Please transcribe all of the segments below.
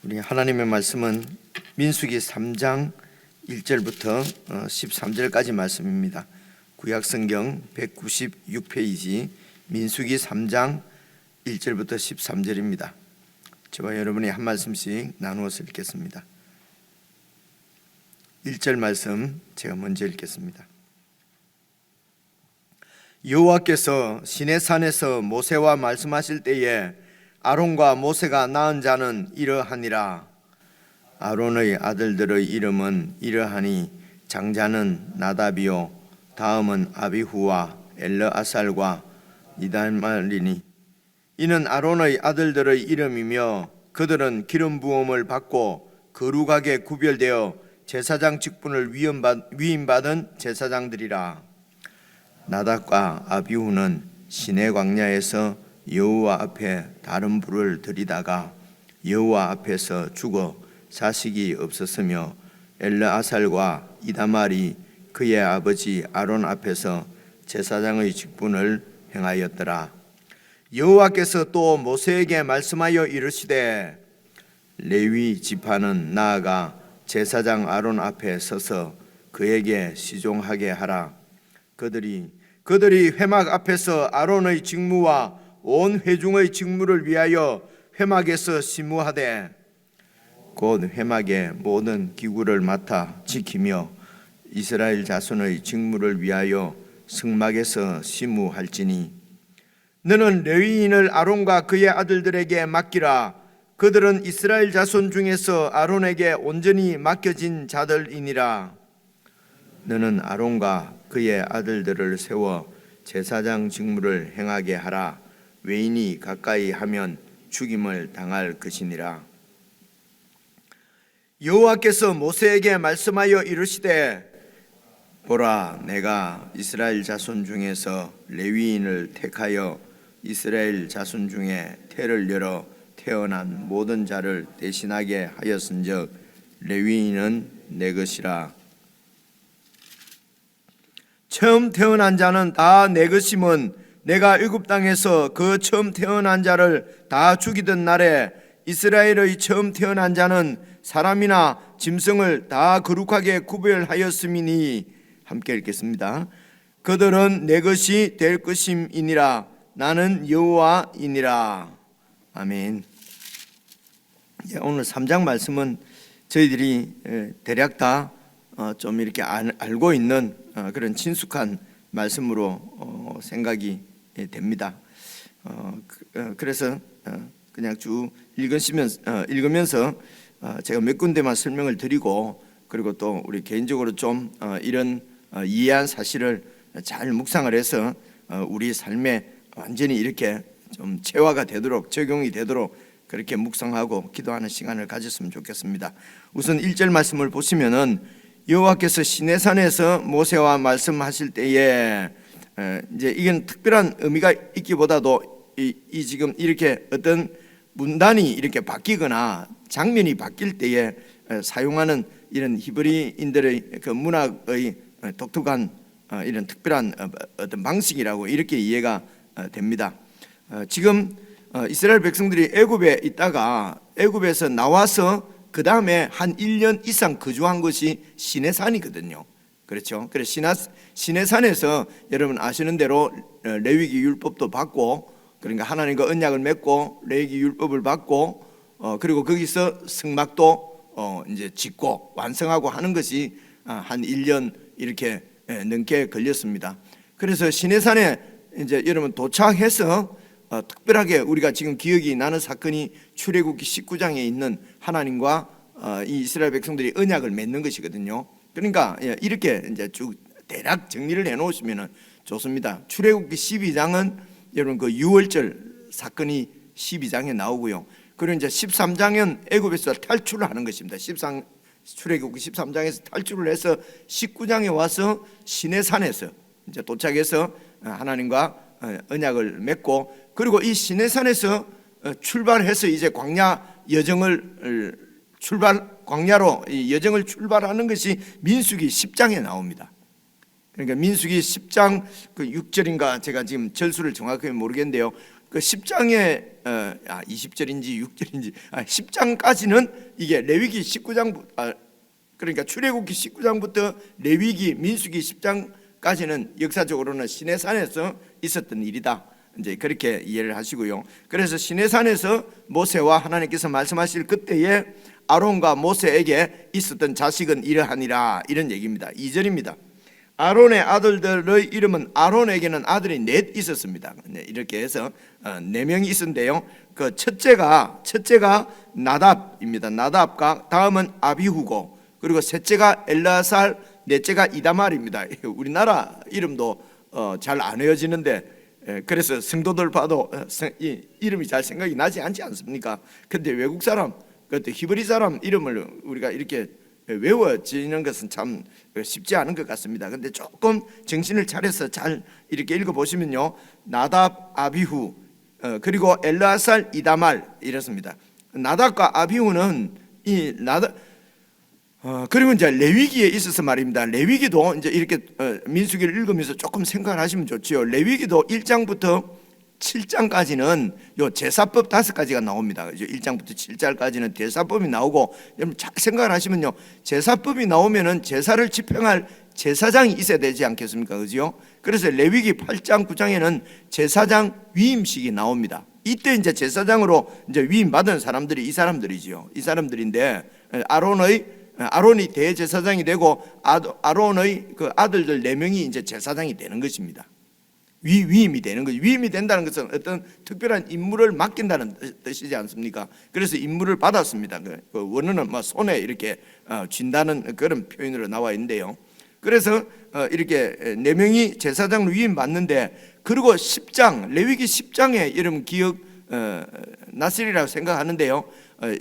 우리 하나님의 말씀은 민수기 3장 1절부터 13절까지 말씀입니다. 구약성경 196페이지 민수기 3장 1절부터 13절입니다. 저와 여러분이 한 말씀씩 나누어서 읽겠습니다. 1절 말씀 제가 먼저 읽겠습니다. 여호와께서 시내산에서 모세와 말씀하실 때에 아론과 모세가 낳은 자는 이러하니라. 아론의 아들들의 이름은 이러하니 장자는 나답이요 다음은 아비후와 엘르아살과 이다말이니 이는 아론의 아들들의 이름이며 그들은 기름 부음을 받고 거룩하게 구별되어 제사장 직분을 위임받은 제사장들이라. 나답과 아비후는 시내 광야에서 여호와 앞에 다른 불을 들이다가 여호와 앞에서 죽어 자식이 없었으며 엘르아살과 이다말이 그의 아버지 아론 앞에서 제사장의 직분을 행하였더라. 여호와께서 또 모세에게 말씀하여 이르시되 레위 지파는 나아가 제사장 아론 앞에 서서 그에게 시종하게 하라. 그들이 회막 앞에서 아론의 직무와 온 회중의 직무를 위하여 회막에서 심무하되 곧 회막의 모든 기구를 맡아 지키며 이스라엘 자손의 직무를 위하여 성막에서 심무할지니 너는 레위인을 아론과 그의 아들들에게 맡기라. 그들은 이스라엘 자손 중에서 아론에게 온전히 맡겨진 자들이니라. 너는 아론과 그의 아들들을 세워 제사장 직무를 행하게 하라. 외인이 가까이 하면 죽임을 당할 것이니라. 여호와께서 모세에게 말씀하여 이르시되 보라, 내가 이스라엘 자손 중에서 레위인을 택하여 이스라엘 자손 중에 태를 열어 태어난 모든 자를 대신하게 하였은즉 레위인은 내 것이라. 처음 태어난 자는 다 내 것임은 내가 애굽 땅에서 그 처음 태어난 자를 다 죽이던 날에 이스라엘의 처음 태어난 자는 사람이나 짐승을 다 거룩하게 구별하였음이니 함께 읽겠습니다. 그들은 내 것이 될 것임이니라. 나는 여호와이니라. 아멘. 오늘 3장 말씀은 저희들이 대략 다 좀 이렇게 알고 있는 그런 친숙한 말씀으로 생각이 됩니다. 그래서 그냥 쭉 읽으면서 제가 몇 군데만 설명을 드리고 그리고 또 우리 개인적으로 좀 이런 이해한 사실을 잘 묵상을 해서 우리 삶에 완전히 이렇게 좀 체화가 되도록 적용이 되도록 그렇게 묵상하고 기도하는 시간을 가졌으면 좋겠습니다. 우선 1절 말씀을 보시면은 여호와께서 시내산에서 모세와 말씀하실 때에 이제 이건 특별한 의미가 있기보다도 이 지금 이렇게 어떤 문단이 이렇게 바뀌거나 장면이 바뀔 때에 사용하는 이런 히브리인들의 그 문학의 독특한 이런 특별한 어떤 방식이라고 이렇게 이해가 됩니다. 지금 이스라엘 백성들이 애굽에 있다가 애굽에서 나와서 그 다음에 한 1년 이상 거주한 것이 시내산이거든요. 그렇죠? 그래서 시내산에서 여러분 아시는 대로 레위기 율법도 받고 그러니까 하나님과 언약을 맺고 레위기 율법을 받고 그리고 거기서 성막도 이제 짓고 완성하고 하는 것이 한 1년 이렇게 넘게 걸렸습니다. 그래서 시내산에 이제 여러분 도착해서 특별하게 우리가 지금 기억이 나는 사건이 출애굽기 19장에 있는 하나님과 이 이스라엘 백성들이 언약을 맺는 것이거든요. 그러니까 이렇게 이제 쭉 대략 정리를 해놓으시면 좋습니다. 출애굽기 12장은 여러분 그 유월절 사건이 12장에 나오고요. 그리고 이제 13장은 애굽에서 탈출을 하는 것입니다. 출애굽기 13장에서 탈출을 해서 19장에 와서 시내산에서 이제 도착해서 하나님과 언약을 맺고 그리고 이 시내산에서 출발해서 이제 광야 여정을 광야로 이 여정을 출발하는 것이 민수기 10장에 나옵니다. 그러니까 민수기 10장 그 6절인가 제가 지금 절수를 정확하게 모르겠는데요. 그 10장에 20절인지 6절인지 10장까지는 이게 레위기 19장 그러니까 출애굽기 19장부터 레위기 민수기 10장까지는 역사적으로는 시내산에서 있었던 일이다. 이제 그렇게 이해를 하시고요. 그래서 시내산에서 모세와 하나님께서 말씀하실 그때에 아론과 모세에게 있었던 자식은 이러하니라, 이런 얘기입니다. 2절입니다. 아론의 아들들의 이름은, 아론에게는 아들이 넷 있었습니다. 이렇게 해서 4명이 있었는데요. 그 첫째가 나답입니다. 나답과 다음은 아비후고, 그리고 셋째가 엘르아살, 넷째가 이다말입니다. 우리나라 이름도 잘 안 외워지는데, 그래서 성도들 봐도 이름이 잘 생각이 나지 않지 않습니까? 근데 외국 사람, 그것도 히브리 사람 이름을 우리가 이렇게 외워지는 것은 참 쉽지 않은 것 같습니다. 근데 조금 정신을 차려서 잘 이렇게 읽어보시면요, 나답, 아비후, 그리고 엘르아살, 이다말 이렇습니다. 나답과 아비후는 그리고 이제 레위기에 있어서 말입니다. 레위기도 이제 이렇게 민수기를 읽으면서 조금 생각을 하시면 좋지요. 레위기도 1장부터 7장까지는 요 제사법 5가지가 나옵니다. 1장부터 7장까지는 제사법이 나오고, 여러분 잘 생각을 하시면요, 제사법이 나오면은 제사를 집행할 제사장이 있어야 되지 않겠습니까? 그죠? 그래서 레위기 8장 9장에는 제사장 위임식이 나옵니다. 이때 이제 제사장으로 이제 위임 받은 사람들이 이 사람들이지요. 이 사람들인데 아론이 대제사장이 되고 아론의 그 아들들 4명이 이제 제사장이 되는 것입니다. 위임이 되는 거죠. 위임이 된다는 것은 어떤 특별한 임무를 맡긴다는 뜻이지 않습니까? 그래서 임무를 받았습니다. 그 원어는 뭐 손에 이렇게 쥔다는 그런 표현으로 나와 있는데요. 그래서 이렇게 4명이 제사장으로 위임 받는데, 그리고 10장 레위기 10장에 여러분 기억 나시리라고 생각하는데요,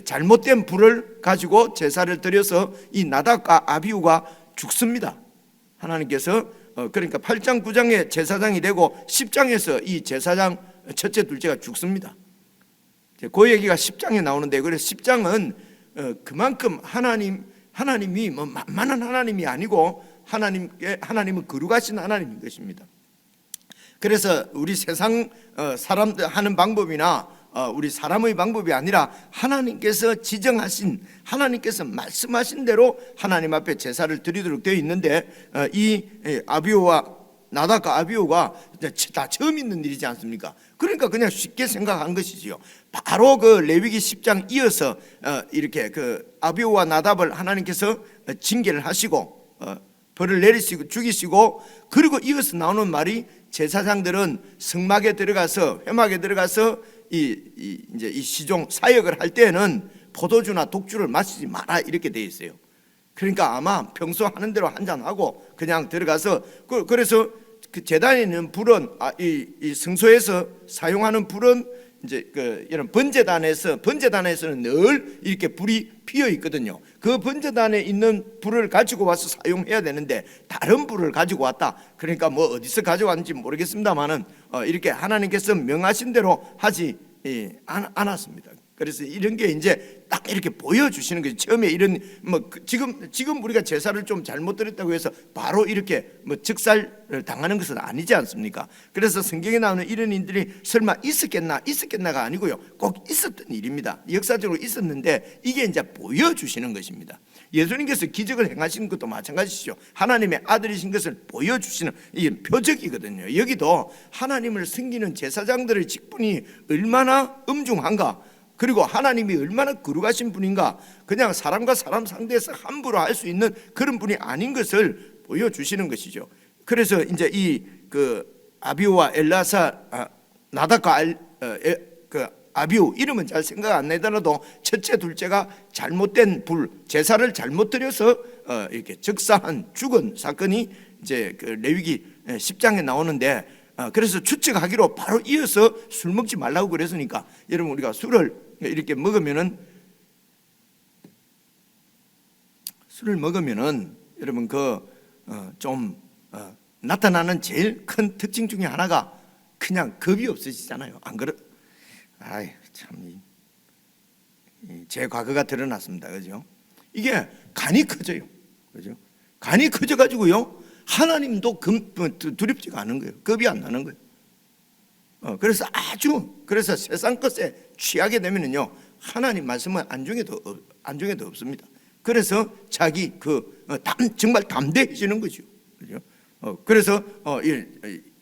잘못된 불을 가지고 제사를 드려서 이 나답과 아비후가 죽습니다. 하나님께서 그러니까 8장 9장에 제사장이 되고 10장에서 이 제사장 첫째 둘째가 죽습니다. 그 얘기가 10장에 나오는데, 그래서 10장은 그만큼 하나님이 뭐 만만한 하나님이 아니고 하나님은 거룩하신 하나님인 것입니다. 그래서 우리 세상 사람들 하는 방법이나 우리 사람의 방법이 아니라 하나님께서 지정하신, 하나님께서 말씀하신 대로 하나님 앞에 제사를 드리도록 되어 있는데, 이 아비후와 나답과 아비후가 다 처음 있는 일이지 않습니까? 그러니까 그냥 쉽게 생각한 것이지요. 바로 그 레위기 10장 이어서 이렇게 그 아비후와 나답을 하나님께서 징계를 하시고 벌을 내리시고 죽이시고, 그리고 이어서 나오는 말이 제사장들은 성막에 들어가서, 회막에 들어가서 이제 이 시종 사역을 할 때는 포도주나 독주를 마시지 마라, 이렇게 돼 있어요. 그러니까 아마 평소 하는 대로 한잔 하고 그냥 들어가서, 그래서 그 제단에 있는 불은 이 성소에서 사용하는 불은 이제 이런 번제단에서는 늘 이렇게 불이 피어 있거든요. 그 번제단에 있는 불을 가지고 와서 사용해야 되는데 다른 불을 가지고 왔다. 그러니까 뭐 어디서 가져왔는지 모르겠습니다만은 이렇게 하나님께서 명하신 대로 하지 않았습니다. 그래서 이런 게 이제 딱 이렇게 보여주시는 거죠. 처음에 이런 뭐 지금 우리가 제사를 좀 잘못 드렸다고 해서 바로 이렇게 뭐 즉살을 당하는 것은 아니지 않습니까? 그래서 성경에 나오는 이런 일들이 설마 있었겠나가 아니고요, 꼭 있었던 일입니다. 역사적으로 있었는데 이게 이제 보여주시는 것입니다. 예수님께서 기적을 행하시는 것도 마찬가지시죠. 하나님의 아들이신 것을 보여주시는 이게 표적이거든요. 여기도 하나님을 섬기는 제사장들의 직분이 얼마나 엄중한가, 그리고 하나님이 얼마나 거룩하신 분인가, 그냥 사람과 사람 상대해서 함부로 할 수 있는 그런 분이 아닌 것을 보여주시는 것이죠. 그래서 이제 이 아비후와 엘르아살, 나답과 아비후 이름은 잘 생각 안 나더라도 첫째 둘째가 잘못된 제사를 잘못 드려서 이렇게 즉사한 죽은 사건이 이제 그 레위기 10장에 나오는데, 그래서 추측하기로 바로 이어서 술 먹지 말라고 그랬으니까, 여러분 우리가 술을 이렇게 먹으면은 여러분 좀 나타나는 제일 큰 특징 중에 하나가 그냥 겁이 없어지잖아요. 안 그래? 아이 참, 제 과거가 드러났습니다. 그죠? 이게 간이 커져요. 그죠? 간이 커져 가지고요, 하나님도 두렵지가 않은 거예요. 겁이 안 나는 거예요. 그래서 세상 것에 취하게 되면은요, 하나님 말씀은 안중에도 없습니다. 그래서 자기 정말 담대해지는 거죠. 그죠? 그래서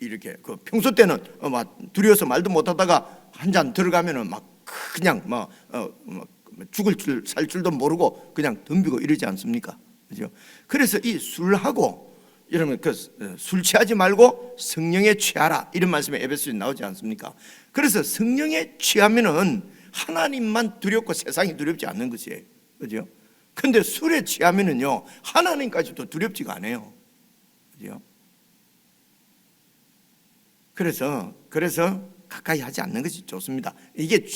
이렇게 평소 때는 막 두려워서 말도 못하다가 한 잔 들어가면은 막 그냥 막 살 줄도 모르고 그냥 덤비고 이러지 않습니까? 그죠? 그래서 이 술하고 여러분 술 취하지 말고 성령에 취하라 이런 말씀이 에베소서에 나오지 않습니까? 그래서 성령에 취하면은 하나님만 두렵고 세상이 두렵지 않는 것이에요. 그죠? 근데 술에 취하면은요, 하나님까지도 두렵지가 않아요. 그죠? 그래서 가까이 하지 않는 것이 좋습니다. 이게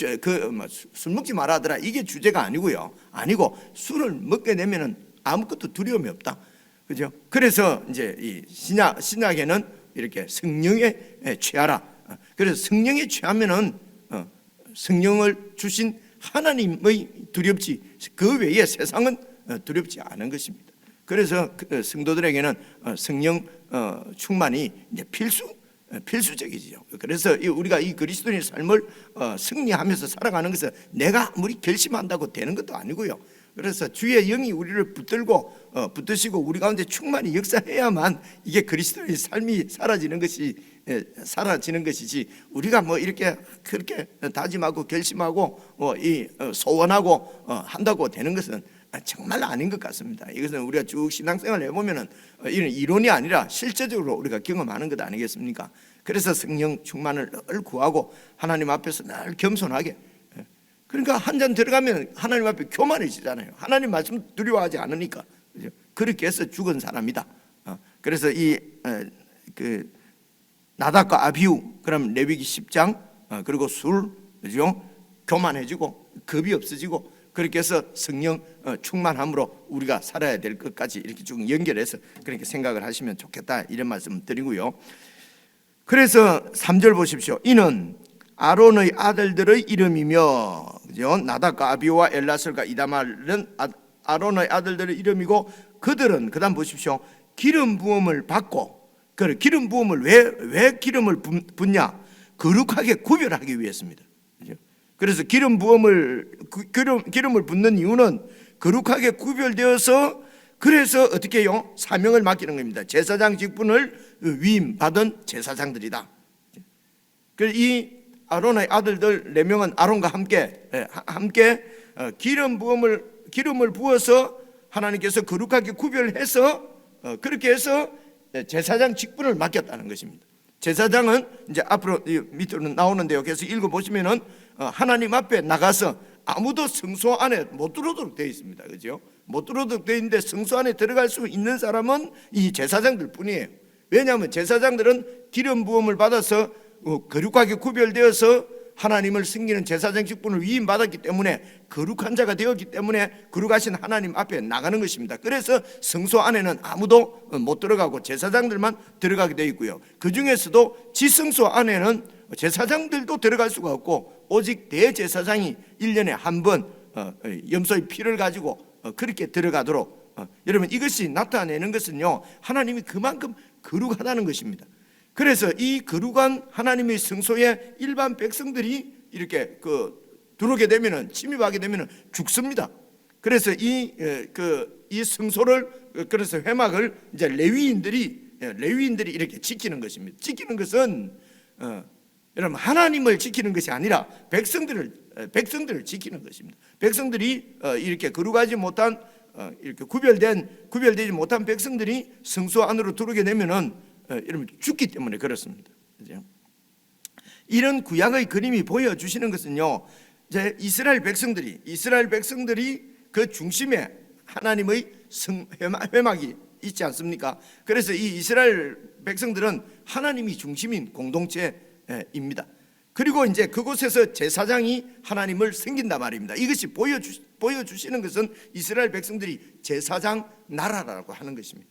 술 먹지 마라 하더라, 이게 주제가 아니고 술을 먹게 되면은 아무것도 두려움이 없다. 그죠? 그래서 이제 이 신약에는 이렇게 성령에 취하라. 그래서 성령에 취하면은 성령을 주신 하나님의 두렵지, 그 외에 세상은 두렵지 않은 것입니다. 그래서 성도들에게는 성령 충만이 이제 필수적이지요. 그래서 우리가 이 그리스도인의 삶을 승리하면서 살아가는 것은 내가 아무리 결심한다고 되는 것도 아니고요. 그래서 주의 영이 우리를 붙드시고 우리 가운데 충만히 역사해야만 이게 그리스도의 삶이 사라지는 것이지, 우리가 뭐 이렇게 그렇게 다짐하고 결심하고 소원하고 한다고 되는 것은 정말 아닌 것 같습니다. 이것은 우리가 쭉 신앙생활을 해보면은 이런 이론이 아니라 실제적으로 우리가 경험하는 것 아니겠습니까? 그래서 성령 충만을 늘 구하고 하나님 앞에서 늘 겸손하게, 그러니까 한 잔 들어가면 하나님 앞에 교만해지잖아요. 하나님 말씀 두려워하지 않으니까. 그렇게 해서 죽은 사람이다. 그래서 나답과 아비후, 그럼 레위기 10장, 그리고 술, 그죠? 교만해지고 겁이 없어지고, 그렇게 해서 성령 충만함으로 우리가 살아야 될 것까지 이렇게 쭉 연결해서 그렇게 생각을 하시면 좋겠다, 이런 말씀 드리고요. 그래서 3절 보십시오. 이는 아론의 아들들의 이름이며, 그죠? 나답과 아비후와 엘라설과 이다말은 아론의 아들들의 이름이고, 그들은 그다음 보십시오. 기름 부음을 받고, 그 기름 부음을 왜 기름을 붓냐? 거룩하게 구별하기 위해서입니다. 그죠? 그래서 기름을 붓는 이유는 거룩하게 구별되어서, 그래서 어떻게 해요? 사명을 맡기는 겁니다. 제사장 직분을 위임받은 제사장들이다. 그래서 이 아론의 아들들 4명은 아론과 함께 기름을 부어서 하나님께서 거룩하게 구별해서 그렇게 해서 제사장 직분을 맡겼다는 것입니다. 제사장은 이제 앞으로 밑으로 나오는데요. 그래서 읽어보시면은 하나님 앞에 나가서 아무도 성소 안에 못 들어오도록 되어 있습니다. 그죠? 못 들어오도록 되어 있는데 성소 안에 들어갈 수 있는 사람은 이 제사장들 뿐이에요. 왜냐하면 제사장들은 기름 부음을 받아서 거룩하게 구별되어서 하나님을 섬기는 제사장 직분을 위임받았기 때문에, 거룩한 자가 되었기 때문에 거룩하신 하나님 앞에 나가는 것입니다. 그래서 성소 안에는 아무도 못 들어가고 제사장들만 들어가게 되어 있고요. 그 중에서도 지성소 안에는 제사장들도 들어갈 수가 없고, 오직 대제사장이 1년에 한 번 염소의 피를 가지고 그렇게 들어가도록, 여러분 이것이 나타내는 것은요, 하나님이 그만큼 거룩하다는 것입니다. 그래서 이 거룩한 하나님의 성소에 일반 백성들이 이렇게 들어오게 되면은, 침입하게 되면은 죽습니다. 그래서 이 성소를, 그래서 회막을 이제 레위인들이 이렇게 지키는 것입니다. 지키는 것은 여러분 하나님을 지키는 것이 아니라 백성들을 지키는 것입니다. 백성들이 이렇게 거룩하지 못한, 이렇게 구별되지 못한 백성들이 성소 안으로 들어오게 되면은 여러분 죽기 때문에 그렇습니다. 그죠? 이런 구약의 그림이 보여주시는 것은요, 이제 이스라엘 백성들이 그 중심에 하나님의 회막이 있지 않습니까? 그래서 이 이스라엘 백성들은 하나님이 중심인 공동체입니다. 그리고 이제 그곳에서 제사장이 하나님을 섬긴단 말입니다. 이것이 보여주시는 것은 이스라엘 백성들이 제사장 나라라고 하는 것입니다.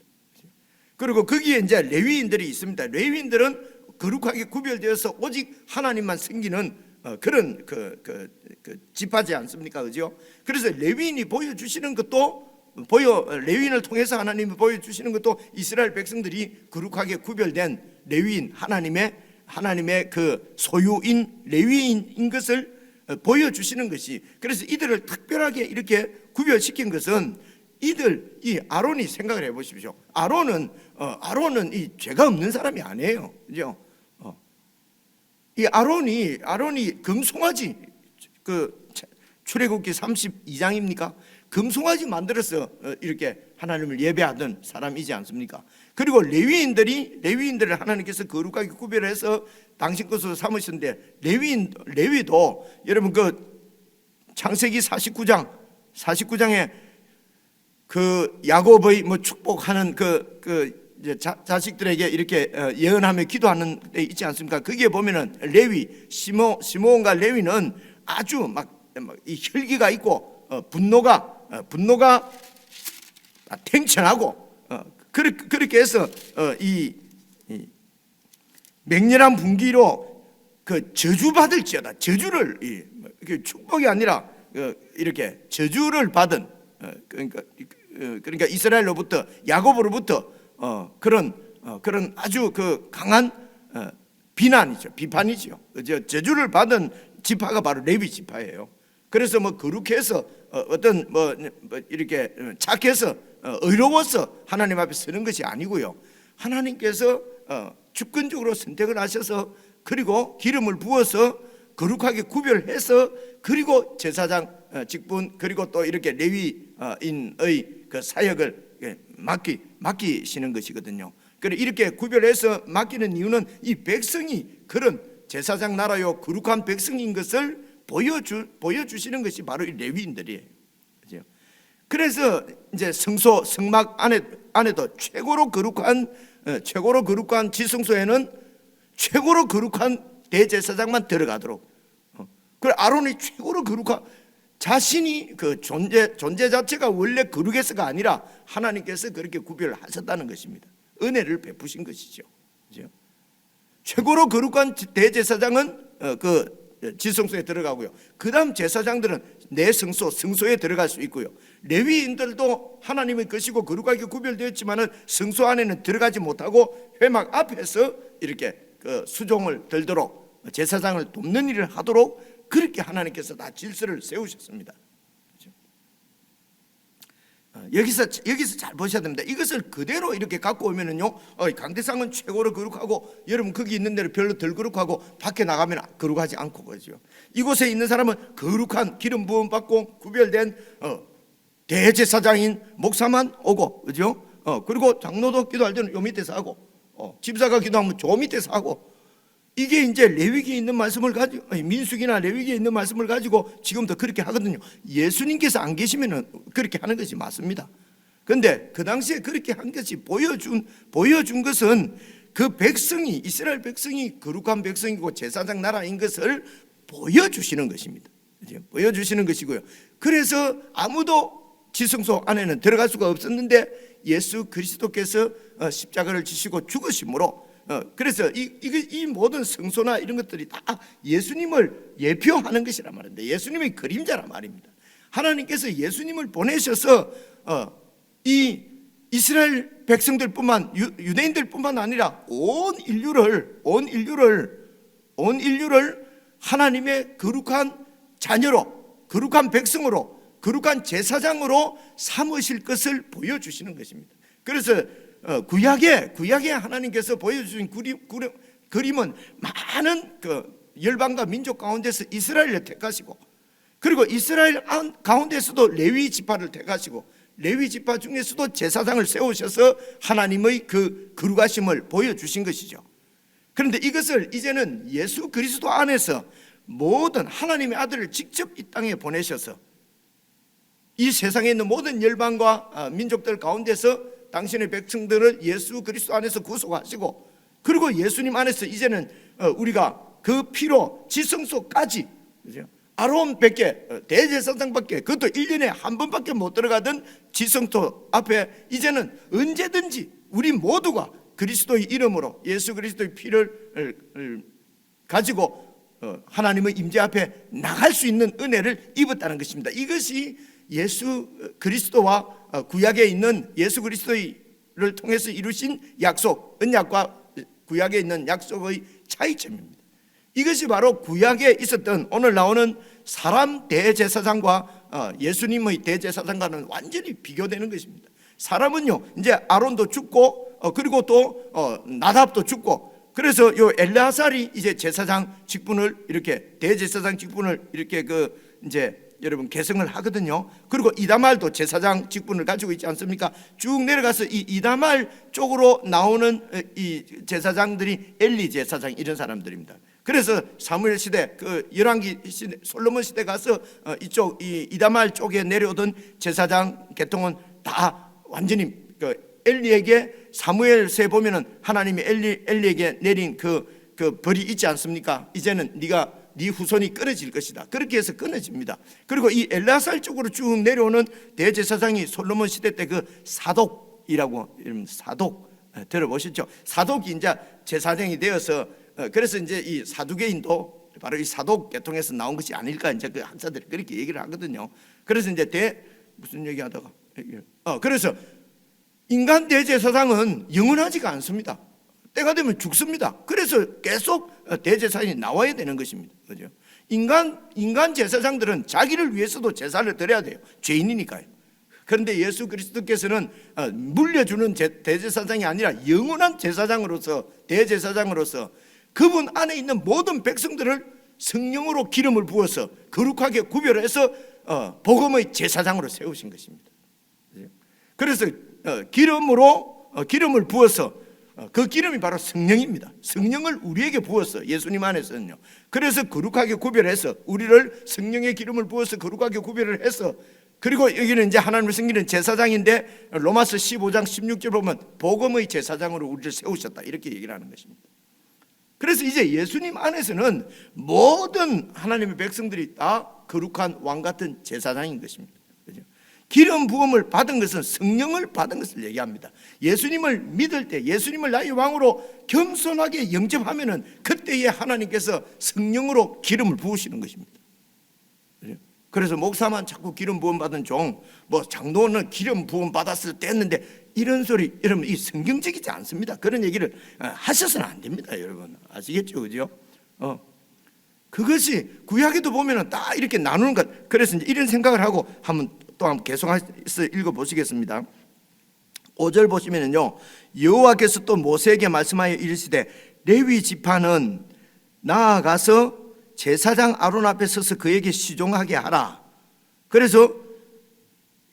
그리고 거기에 이제 레위인들이 있습니다. 레위인들은 거룩하게 구별되어서 오직 하나님만 섬기는 그런 지파지 않습니까? 그죠? 그래서 레위인이 보여주시는 것도, 레위인을 통해서 하나님이 보여주시는 것도 이스라엘 백성들이 거룩하게 구별된 레위인, 하나님의 하나님의 그 소유인 레위인인 것을 보여주시는 것이, 그래서 이들을 특별하게 이렇게 구별시킨 것은 이 아론이 생각을 해보십시오. 아론은 이 죄가 없는 사람이 아니에요, 그죠? 이 아론이 금송아지, 그 출애굽기 32장입니까? 금송아지 만들어서 이렇게 하나님을 예배하던 사람이지 않습니까? 그리고 레위인들을 하나님께서 거룩하게 구별해서 당신 것으로 삼으셨는데, 레위도 여러분 그 창세기 49장에 그 야곱의 뭐 축복하는 자식들에게 이렇게 예언하며 기도하는 데 있지 않습니까? 거기에 보면은 시므온과 레위는 아주 막 이 혈기가 있고 분노가 탱천하고 그렇게 해서 이 맹렬한 분기로 그 저주받을지어다, 저주를 축복이 아니라 이렇게 저주를 받은, 그러니까 이스라엘로부터, 야곱으로부터 그런 아주 그 강한 비판이죠. 저주를 받은 지파가 바로 레위 지파예요. 그래서 뭐 거룩해서 어떤 뭐 이렇게 착해서 의로워서 하나님 앞에 서는 것이 아니고요. 하나님께서 주권적으로 선택을 하셔서, 그리고 기름을 부어서 거룩하게 구별해서, 그리고 제사장 직분, 그리고 또 이렇게 레위인의 그 사역을 맡기시는 것이거든요. 그래 이렇게 구별해서 맡기는 이유는 이 백성이 그런 제사장 나라요 거룩한 백성인 것을 보여주시는 것이 바로 이 레위인들이에요. 그래서 이제 성막 안에도 최고로 거룩한 지성소에는 최고로 거룩한 대제사장만 들어가도록, 그래 아론이 최고로 거룩한, 자신이 그 존재 자체가 원래 거룩해서가 아니라 하나님께서 그렇게 구별하셨다는 것입니다. 은혜를 베푸신 것이죠. 그렇죠? 최고로 거룩한 대제사장은 그 지성소에 들어가고요. 그 다음 제사장들은 내 성소에 들어갈 수 있고요. 레위인들도 하나님의 것이고 거룩하게 구별되었지만은 성소 안에는 들어가지 못하고 회막 앞에서 이렇게 그 수종을 들도록, 제사장을 돕는 일을 하도록 그렇게 하나님께서 다 질서를 세우셨습니다. 여기서 잘 보셔야 됩니다. 이것을 그대로 이렇게 갖고 오면은요, 강대상은 최고로 거룩하고 여러분 거기 있는 데는 별로 덜 거룩하고 밖에 나가면 거룩하지 않고, 그죠? 이곳에 있는 사람은 거룩한 기름 부음 받고 구별된 대제사장인 목사만 오고, 그죠? 그리고 장로도 기도할 때는 요 밑에서 하고, 집사가 기도하면 저 밑에서 하고, 이게 이제 레위기에 있는 말씀을 가지고, 민수기나 레위기에 있는 말씀을 가지고 지금도 그렇게 하거든요. 예수님께서 안 계시면은 그렇게 하는 것이 맞습니다. 그런데 그 당시에 그렇게 한 것이 보여준 것은 그 백성이, 이스라엘 백성이 거룩한 백성이고 제사장 나라인 것을 보여주시는 것입니다. 보여주시는 것이고요. 그래서 아무도 지성소 안에는 들어갈 수가 없었는데 예수 그리스도께서 십자가를 지시고 죽으심으로, 그래서 이 모든 성소나 이런 것들이 다 예수님을 예표하는 것이란 말인데, 예수님의 그림자란 말입니다. 하나님께서 예수님을 보내셔서 이 이스라엘 백성들뿐만, 유대인들뿐만 아니라 온 인류를 하나님의 거룩한 자녀로, 거룩한 백성으로, 거룩한 제사장으로 삼으실 것을 보여주시는 것입니다. 그래서 구약에 하나님께서 보여주신 그림은 많은 그 열방과 민족 가운데서 이스라엘을 택하시고, 그리고 이스라엘 가운데서도 레위 지파를 택하시고, 레위 지파 중에서도 제사장을 세우셔서 하나님의 그 거룩하심을 보여주신 것이죠. 그런데 이것을 이제는 예수 그리스도 안에서 모든 하나님의 아들을 직접 이 땅에 보내셔서 이 세상에 있는 모든 열방과 민족들 가운데서 당신의 백성들을 예수 그리스도 안에서 구속하시고, 그리고 예수님 안에서 이제는 우리가 그 피로 지성소까지, 아론밖에, 대제사장밖에, 그것도 1년에 한 번밖에 못 들어가던 지성소 앞에 이제는 언제든지 우리 모두가 그리스도의 이름으로 예수 그리스도의 피를 가지고 하나님의 임재 앞에 나갈 수 있는 은혜를 입었다는 것입니다. 이것이 예수 그리스도와 구약에 있는 예수 그리스도를 통해서 이루신 약속, 언약과 구약에 있는 약속의 차이점입니다. 이것이 바로 구약에 있었던 오늘 나오는 사람 대제사장과 예수님의 대제사장과는 완전히 비교되는 것입니다. 사람은요, 이제 아론도 죽고 그리고 또 나답도 죽고, 그래서 요 엘르아살이 이제 제사장 직분을 이렇게 대제사장 직분을 이렇게 이제 여러분 계승을 하거든요. 그리고 이다말도 제사장 직분을 가지고 있지 않습니까? 쭉 내려가서 이 이다말 쪽으로 나오는 이 제사장들이 엘리 제사장 이런 사람들입니다. 그래서 사무엘 시대, 열왕기 시대, 솔로몬 시대 가서 이쪽 이다말 쪽에 내려오던 제사장 계통은 다 완전히 엘리에게, 사무엘서에 보면은 하나님이 엘리에게 내린 그 벌이 있지 않습니까? 이제는 네 후손이 끊어질 것이다. 그렇게 해서 끊어집니다. 그리고 이 엘르아살 쪽으로 쭉 내려오는 대제사장이 솔로몬 시대 때 사독이라고, 사독 들어보셨죠? 사독이 이제 제사장이 되어서 그래서 이제 이 사두개인도 바로 이 사독 계통에서 나온 것이 아닐까, 이제 그 학자들이 그렇게 얘기를 하거든요. 그래서 이제 무슨 얘기하다가 그래서 인간 대제사장은 영원하지가 않습니다. 때가 되면 죽습니다. 그래서 계속 대제사장이 나와야 되는 것입니다. 그죠? 인간 제사장들은 자기를 위해서도 제사를 드려야 돼요. 죄인이니까요. 그런데 예수 그리스도께서는 물려주는 대제사장이 아니라 영원한 제사장으로서, 대제사장으로서 그분 안에 있는 모든 백성들을 성령으로 기름을 부어서 거룩하게 구별해서 복음의 제사장으로 세우신 것입니다. 그래서 기름을 부어서, 그 기름이 바로 성령입니다. 성령을 우리에게 부어서, 예수님 안에서는요. 그래서 거룩하게 구별해서, 우리를 성령의 기름을 부어서 거룩하게 구별을 해서, 그리고 여기는 이제 하나님을 섬기는 제사장인데 로마서 15장 16절 보면 복음의 제사장으로 우리를 세우셨다, 이렇게 얘기를 하는 것입니다. 그래서 이제 예수님 안에서는 모든 하나님의 백성들이 다 거룩한 왕 같은 제사장인 것입니다. 그렇죠? 기름 부음을 받은 것은 성령을 받은 것을 얘기합니다. 예수님을 믿을 때, 예수님을 나의 왕으로 겸손하게 영접하면은 그때에 하나님께서 성령으로 기름을 부으시는 것입니다. 그래서 목사만 자꾸 기름 부음 받은 종, 장로는 기름 부음 받았을 때 했는데, 이런 소리, 여러분, 이 성경적이지 않습니다. 그런 얘기를 하셔서는 안 됩니다, 여러분. 아시겠죠, 그죠? 그것이 구약에도 보면은 다 이렇게 나누는 것. 그래서 이제 이런 생각을 하고 한번 계속해서 읽어보시겠습니다. 5절 보시면은요, 여호와께서 또 모세에게 말씀하여 이르시되 레위 지파는 나아가서 제사장 아론 앞에 서서 그에게 시종하게 하라. 그래서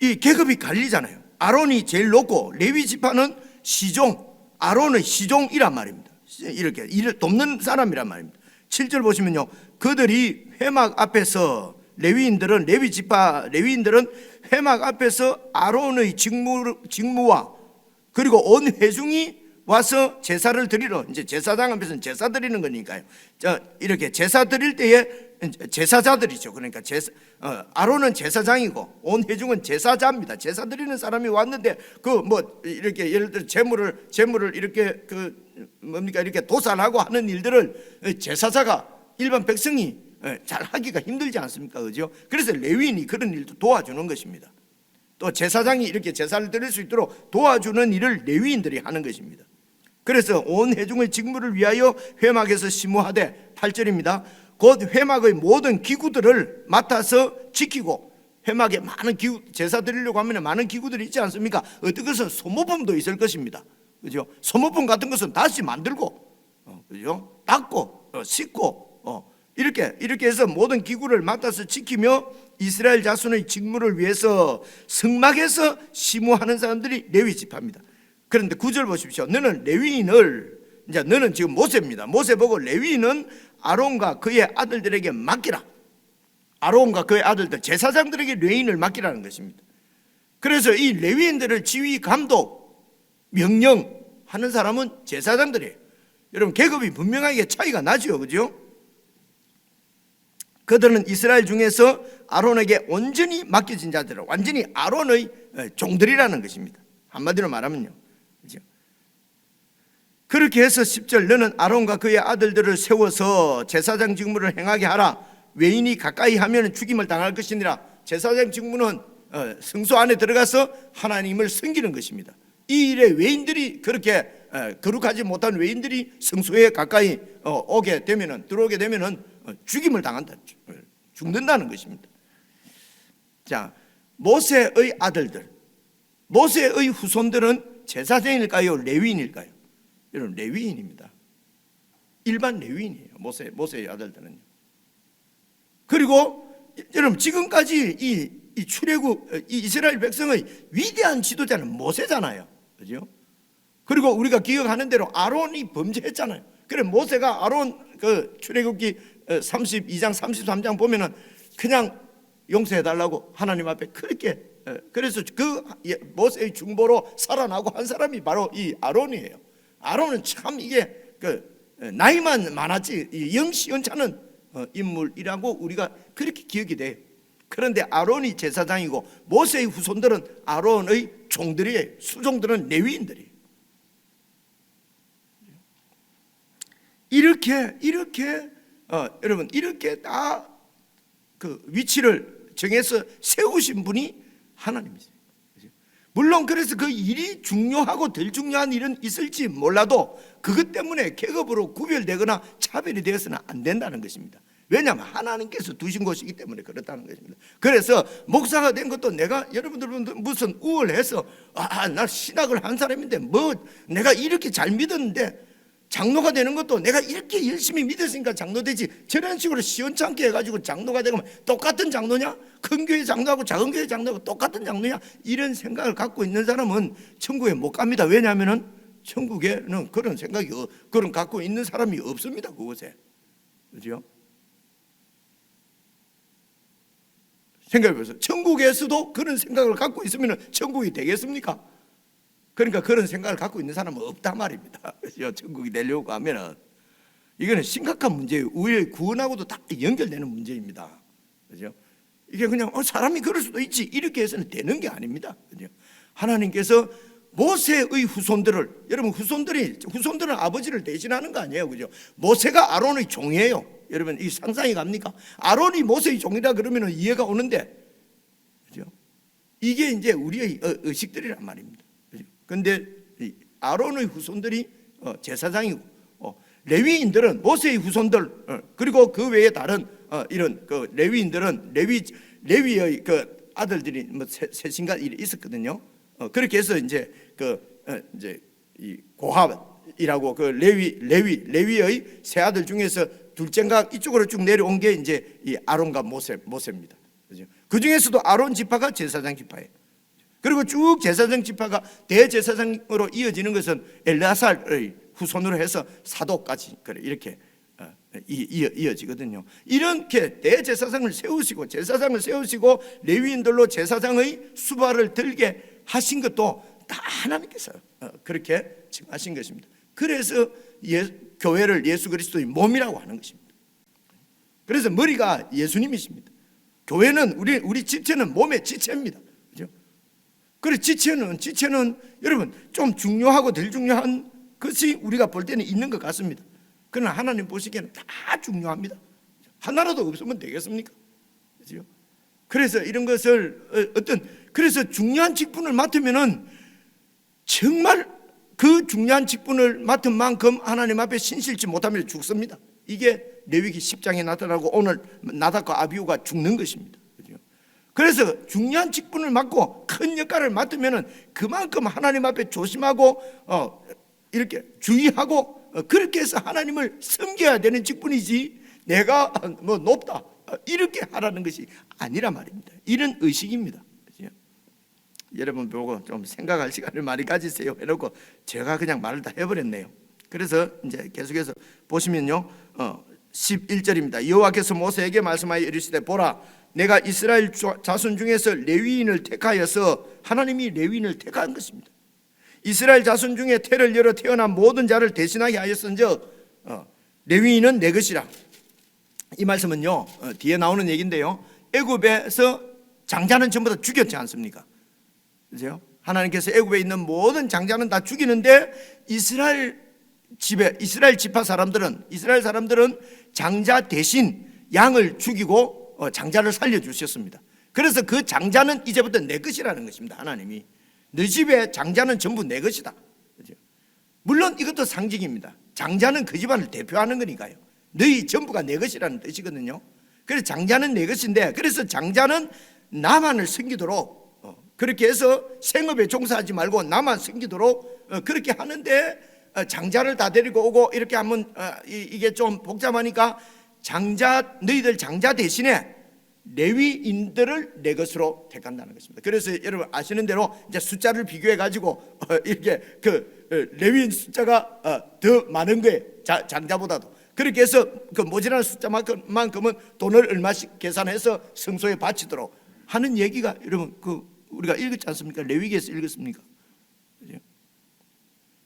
이 계급이 갈리잖아요. 아론이 제일 높고 레위 지파는 시종, 아론의 시종이란 말입니다. 이렇게 일을 돕는 사람이란 말입니다. 7절 보시면요, 그들이 회막 앞에서, 레위 지파 레위인들은 회막 앞에서 아론의 직무와 그리고 온 회중이 와서 제사를 드리러, 이제 제사장 앞에서는 제사 드리는 거니까요. 이렇게 제사 드릴 때에 제사자들이죠. 그러니까 아론은 제사장이고 온 회중은 제사자입니다. 제사 드리는 사람이 왔는데 이렇게 예를 들어 재물을 이렇게 이렇게 도살하고 하는 일들을 제사자가, 일반 백성이 잘 하기가 힘들지 않습니까? 그죠? 그래서 레위인이 그런 일도 도와주는 것입니다. 또 제사장이 이렇게 제사를 드릴 수 있도록 도와주는 일을 레위인들이 하는 것입니다. 그래서 온 회중의 직무를 위하여 회막에서 심호하되, 8절입니다. 곧 회막의 모든 기구들을 맡아서 지키고, 회막에 많은 기구, 제사 드리려고 하면 많은 기구들이 있지 않습니까? 어떤 것은 소모품도 있을 것입니다. 그죠? 소모품 같은 것은 다시 만들고, 그죠? 닦고, 씻고, 이렇게 해서 모든 기구를 맡아서 지키며 이스라엘 자손의 직무를 위해서 성막에서 심호하는 사람들이 레위 지파입니다. 그런데 9절 보십시오. 너는 지금 모세입니다. 모세 보고 레위인은 아론과 그의 아들들에게 맡기라. 아론과 그의 아들들, 제사장들에게 레위인을 맡기라는 것입니다. 그래서 이 레위인들을 지휘, 감독, 명령하는 사람은 제사장들이에요. 여러분, 계급이 분명하게 차이가 나죠, 그죠? 그들은 이스라엘 중에서 아론에게 온전히 맡겨진 자들, 완전히 아론의 종들이라는 것입니다. 한마디로 말하면요. 그렇죠? 그렇게 해서 10절, 너는 아론과 그의 아들들을 세워서 제사장 직무를 행하게 하라. 외인이 가까이 하면 죽임을 당할 것이니라. 제사장 직무는 성소 안에 들어가서 하나님을 섬기는 것입니다. 이 일에 외인들이 그렇게 거룩하지 못한 외인들이 성소에 가까이 오게 되면은, 들어오게 되면은 죽임을 당한다, 죽는다는 것입니다. 자, 모세의 아들들, 모세의 후손들은 제사장일까요, 레위인일까요? 여러분, 레위인입니다. 일반 레위인이에요. 모세의 아들들은요. 그리고 여러분, 지금까지 이 출애굽, 이 이스라엘 백성의 위대한 지도자는 모세잖아요, 그죠? 그리고 우리가 기억하는 대로 아론이 범죄했잖아요. 그래 모세가 아론 그 출애굽기 32장 33장 보면은 그냥 용서해달라고 하나님 앞에 그렇게, 그래서 그 모세의 중보로 살아나고 한 사람이 바로 이 아론이에요. 아론은 참 이게 나이만 많았지 영시연찮은 인물이라고 우리가 그렇게 기억이 돼요. 그런데 아론이 제사장이고 모세의 후손들은 아론의 종들이에요. 수종들은 레위인들이에요. 이렇게 여러분, 이렇게 다 그 위치를 정해서 세우신 분이 하나님이세요. 물론 그래서 그 일이 중요하고 덜 중요한 일은 있을지 몰라도 그것 때문에 계급으로 구별되거나 차별이 되어서는 안 된다는 것입니다. 왜냐하면 하나님께서 두신 것이기 때문에 그렇다는 것입니다. 그래서 목사가 된 것도 내가 여러분들 무슨 우월해서 나 신학을 한 사람인데 뭐 내가 이렇게 잘 믿었는데 장로가 되는 것도 내가 이렇게 열심히 믿었으니까 장로 되지, 저런 식으로 시원찮게 해가지고 장로가 되면 똑같은 장로냐? 큰 교회 장로하고 작은 교회 장로하고 똑같은 장로냐? 이런 생각을 갖고 있는 사람은 천국에 못 갑니다. 왜냐하면 천국에는 그런 생각이, 그런 갖고 있는 사람이 없습니다. 그곳에. 그죠? 생각해보세요. 천국에서도 그런 생각을 갖고 있으면 천국이 되겠습니까? 그러니까 그런 생각을 갖고 있는 사람은 없단 말입니다. 그죠? 천국이 되려고 하면은 이거는 심각한 문제예요. 우리의 구원하고도 다 연결되는 문제입니다. 그죠? 이게 그냥 사람이 그럴 수도 있지 이렇게 해서는 되는 게 아닙니다. 그죠? 하나님께서 모세의 후손들을, 여러분 후손들은 아버지를 대신하는 거 아니에요, 그죠? 모세가 아론의 종이에요. 여러분 이 상상이 갑니까? 아론이 모세의 종이라 그러면 이해가 오는데, 그죠? 이게 이제 우리의 의식들이란 말입니다. 그런데 아론의 후손들이 제사장이고 레위인들은 모세의 후손들, 그리고 그 외에 다른 이런 그 레위인들은 레위의 그 아들들이 뭐 셋인가 있었거든요. 그렇게 해서 이제 이제 이 고합이라고 그 레위의 세 아들 중에서 둘째가 이쪽으로 쭉 내려온 게 이제 이 아론과 모세입니다. 그 중에서도 아론 지파가 제사장 지파예요. 그리고 쭉 제사장 지파가 대제사장으로 이어지는 것은 엘르아살의 후손으로 해서 사도까지 이렇게 이어지거든요. 이렇게 대제사장을 세우시고 제사장을 세우시고 레위인들로 제사장의 수발을 들게 하신 것도 다 하나님께서 그렇게 하신 것입니다. 그래서 교회를 예수 그리스도의 몸이라고 하는 것입니다. 그래서 머리가 예수님이십니다. 교회는 우리 지체는 몸의 지체입니다. 그죠? 그래서 지체는 여러분 좀 중요하고 덜 중요한 것이 우리가 볼 때는 있는 것 같습니다. 그러나 하나님 보시기에는 다 중요합니다. 하나라도 없으면 되겠습니까? 그죠? 그래서 이런 것을 그래서 중요한 직분을 맡으면은 정말 그 중요한 직분을 맡은 만큼 하나님 앞에 신실치 못하면 죽습니다. 이게 레위기 10장에 나타나고 오늘 나답과 아비후가 죽는 것입니다. 그래서 중요한 직분을 맡고 큰 역할을 맡으면은 그만큼 하나님 앞에 조심하고 이렇게 주의하고 그렇게 해서 하나님을 섬겨야 되는 직분이지 내가 뭐 높다 이렇게 하라는 것이 아니란 말입니다. 이런 의식입니다. 그렇죠? 여러분 보고 좀 생각할 시간을 많이 가지세요 해놓고 제가 그냥 말을 다 해버렸네요. 그래서 이제 계속해서 보시면요, 11절입니다. 여호와께서 모세에게 말씀하여 이르시되 보라, 내가 이스라엘 자손 중에서 레위인을 택하여서, 하나님이 레위인을 택한 것입니다. 이스라엘 자손 중에 태를 열어 태어난 모든 자를 대신하게 하였은즉 레위인은 내 것이라. 이 말씀은요, 뒤에 나오는 얘기인데요, 애굽에서 장자는 전부 다 죽였지 않습니까? 그죠? 하나님께서 애굽에 있는 모든 장자는 다 죽이는데 이스라엘 지파 사람들은, 이스라엘 사람들은 장자 대신 양을 죽이고 장자를 살려주셨습니다. 그래서 그 장자는 이제부터 내 것이라는 것입니다. 하나님이 너 집에 장자는 전부 내 것이다. 그죠? 물론 이것도 상징입니다. 장자는 그 집안을 대표하는 거니까요. 너희 전부가 내 것이라는 뜻이거든요. 그래서 장자는 내 것인데, 그래서 장자는 나만을 섬기도록 그렇게 해서 생업에 종사하지 말고 나만 섬기도록 그렇게 하는데, 장자를 다 데리고 오고 이렇게 하면 이게 좀 복잡하니까 너희들 장자 대신에 레위인들을 내 것으로 택한다는 것입니다. 그래서 여러분 아시는 대로 이제 숫자를 비교해 가지고 이렇게 레위인 숫자가 더 많은 거예요. 장자보다도. 그렇게 해서 그 모자라는 숫자만큼은 돈을 얼마씩 계산해서 성소에 바치도록 하는 얘기가 여러분 우리가 읽었지 않습니까? 레위기에서 읽었습니까?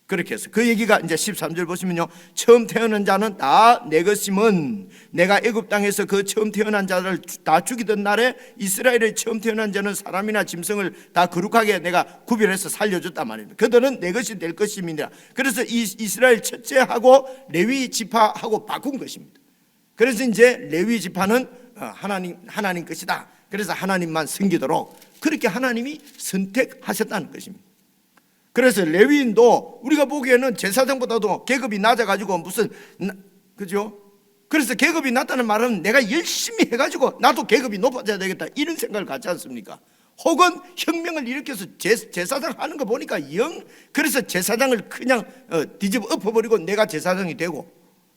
그렇게 해서 그 얘기가 이제 13절 보시면요, 처음 태어난 자는 다 내 것임은 내가 애굽 땅에서 그 처음 태어난 자를 다 죽이던 날에 이스라엘의 처음 태어난 자는 사람이나 짐승을 다 거룩하게 내가 구별해서 살려줬단 말입니다. 그들은 내 것이 될 것입니다. 그래서 이스라엘 첫째하고 레위 지파하고 바꾼 것입니다. 그래서 이제 레위 지파는 하나님 것이다. 그래서 하나님만 섬기도록 그렇게 하나님이 선택하셨다는 것입니다. 그래서 레위인도 우리가 보기에는 제사장보다도 계급이 낮아가지고 무슨 그죠? 그래서 계급이 낮다는 말은 내가 열심히 해가지고 나도 계급이 높아져야 되겠다 이런 생각을 갖지 않습니까? 혹은 혁명을 일으켜서 제사장 하는 거 보니까 그래서 제사장을 그냥 뒤집어 엎어버리고 내가 제사장이 되고,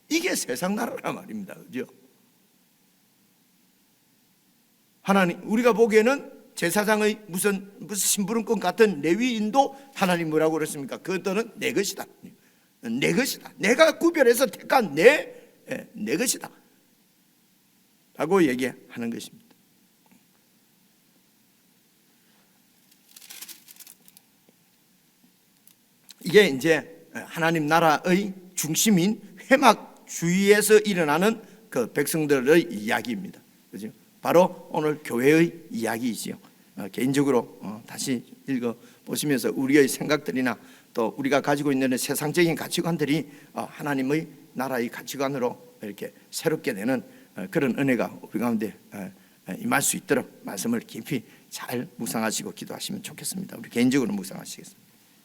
이게 세상 나라란 말입니다. 그죠? 하나님, 우리가 보기에는 제사장의 무슨 심부름꾼 같은 레위인도 하나님 뭐라고 그랬습니까? 그들은 내 것이다. 내 것이다. 내가 구별해서 택한 내 것이다 라고 얘기하는 것입니다. 이게 이제 하나님 나라의 중심인 회막주의에서 일어나는 그 백성들의 이야기입니다. 그죠? 바로 오늘 교회의 이야기이지요. 개인적으로 다시 읽어보시면서 우리의 생각들이나 또 우리가 가지고 있는 세상적인 가치관들이 하나님의 나라의 가치관으로 이렇게 새롭게 되는 그런 은혜가 우리 가운데 임할 수 있도록 말씀을 깊이 잘 묵상하시고 기도하시면 좋겠습니다. 우리 개인적으로 묵상하시겠습니다.